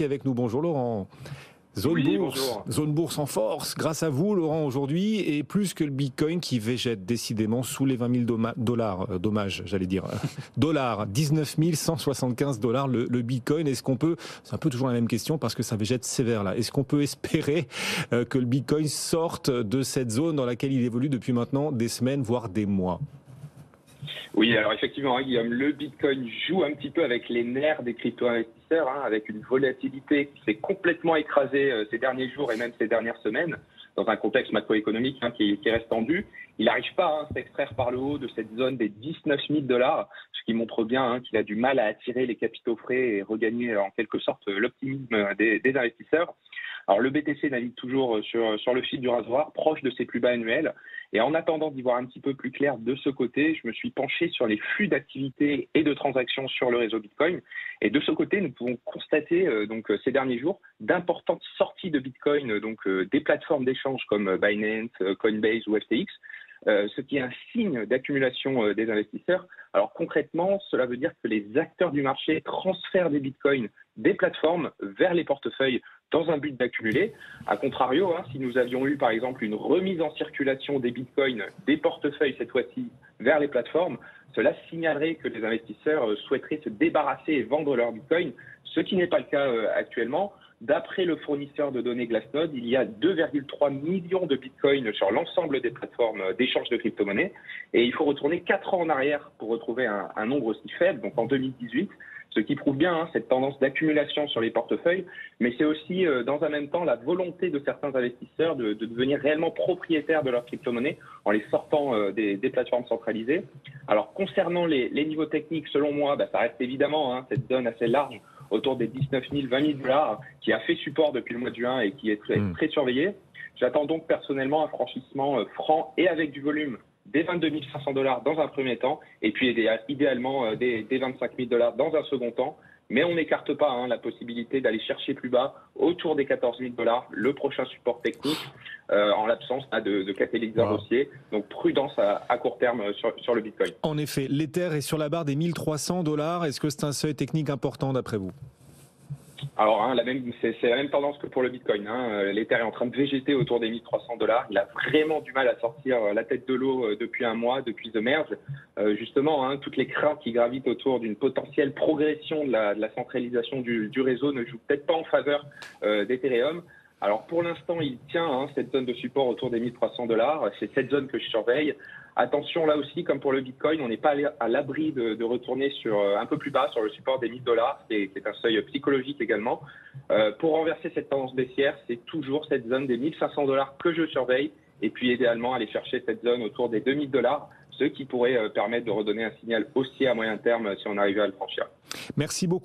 Avec nous. Bonjour Laurent. Zone bourse en force. Grâce à vous, Laurent, aujourd'hui, et plus que le Bitcoin qui végète décidément sous les 20 000 dommages, j'allais dire. Dollars, 19 175 dollars le Bitcoin. Est-ce qu'on peut, c'est un peu toujours la même question parce que ça végète sévère là. Est-ce qu'on peut espérer que le Bitcoin sorte de cette zone dans laquelle il évolue depuis maintenant des semaines, voire des mois? Oui, alors effectivement, Guillaume, le Bitcoin joue un petit peu avec les nerfs des crypto-investisseurs, avec une volatilité qui s'est complètement écrasée ces derniers jours et même ces dernières semaines, dans un contexte macroéconomique qui reste tendu. Il n'arrive pas à s'extraire par le haut de cette zone des 19 000 dollars, ce qui montre bien qu'il a du mal à attirer les capitaux frais et regagner en quelque sorte l'optimisme des investisseurs. Alors le BTC navigue toujours sur le fil du rasoir, proche de ses plus bas annuels. Et en attendant d'y voir un petit peu plus clair de ce côté, je me suis penché sur les flux d'activité et de transactions sur le réseau Bitcoin. Et de ce côté, nous pouvons constater ces derniers jours d'importantes sorties de Bitcoin, des plateformes d'échange comme Binance, Coinbase ou FTX. Ce qui est un signe d'accumulation des investisseurs. Alors concrètement, cela veut dire que les acteurs du marché transfèrent des bitcoins des plateformes vers les portefeuilles dans un but d'accumuler. A contrario, si nous avions eu par exemple une remise en circulation des bitcoins des portefeuilles cette fois-ci vers les plateformes, cela signalerait que les investisseurs souhaiteraient se débarrasser et vendre leurs bitcoins, ce qui n'est pas le cas actuellement. D'après le fournisseur de données Glassnode, il y a 2,3 millions de bitcoins sur l'ensemble des plateformes d'échange de crypto-monnaies. Et il faut retourner 4 ans en arrière pour retrouver un nombre aussi faible, donc en 2018, ce qui prouve bien cette tendance d'accumulation sur les portefeuilles. Mais c'est aussi, dans un même temps, la volonté de certains investisseurs de devenir réellement propriétaires de leurs crypto-monnaies en les sortant des plateformes centralisées. Alors, concernant les niveaux techniques, selon moi, ça reste évidemment cette zone assez large autour des 19 000, 20 000 dollars, qui a fait support depuis le mois de juin et qui est très surveillé. J'attends donc personnellement un franchissement franc et avec du volume des 22 500 dollars dans un premier temps, et puis idéalement des 25 000 dollars dans un second temps. Mais on n'écarte pas la possibilité d'aller chercher plus bas, autour des 14 000 dollars, le prochain support technique, en l'absence de catalyseur haussier. Donc prudence à court terme sur le Bitcoin. En effet, l'Ether est sur la barre des 1300 dollars. Est-ce que c'est un seuil technique important d'après vous? Alors, c'est la même tendance que pour le Bitcoin. L'Ether est en train de végéter autour des 1300 dollars. Il a vraiment du mal à sortir la tête de l'eau depuis un mois, depuis The Merge. Justement, toutes les craintes qui gravitent autour d'une potentielle progression de la centralisation du réseau ne jouent peut-être pas en faveur d'Ethereum. Alors, pour l'instant, il tient cette zone de support autour des 1300 dollars. C'est cette zone que je surveille. Attention, là aussi, comme pour le Bitcoin, on n'est pas à l'abri de retourner sur un peu plus bas sur le support des 1000 dollars. C'est un seuil psychologique également. Pour renverser cette tendance baissière, c'est toujours cette zone des 1500 dollars que je surveille. Et puis, idéalement, aller chercher cette zone autour des 2000 dollars, ce qui pourrait permettre de redonner un signal haussier à moyen terme si on arrivait à le franchir. Merci beaucoup.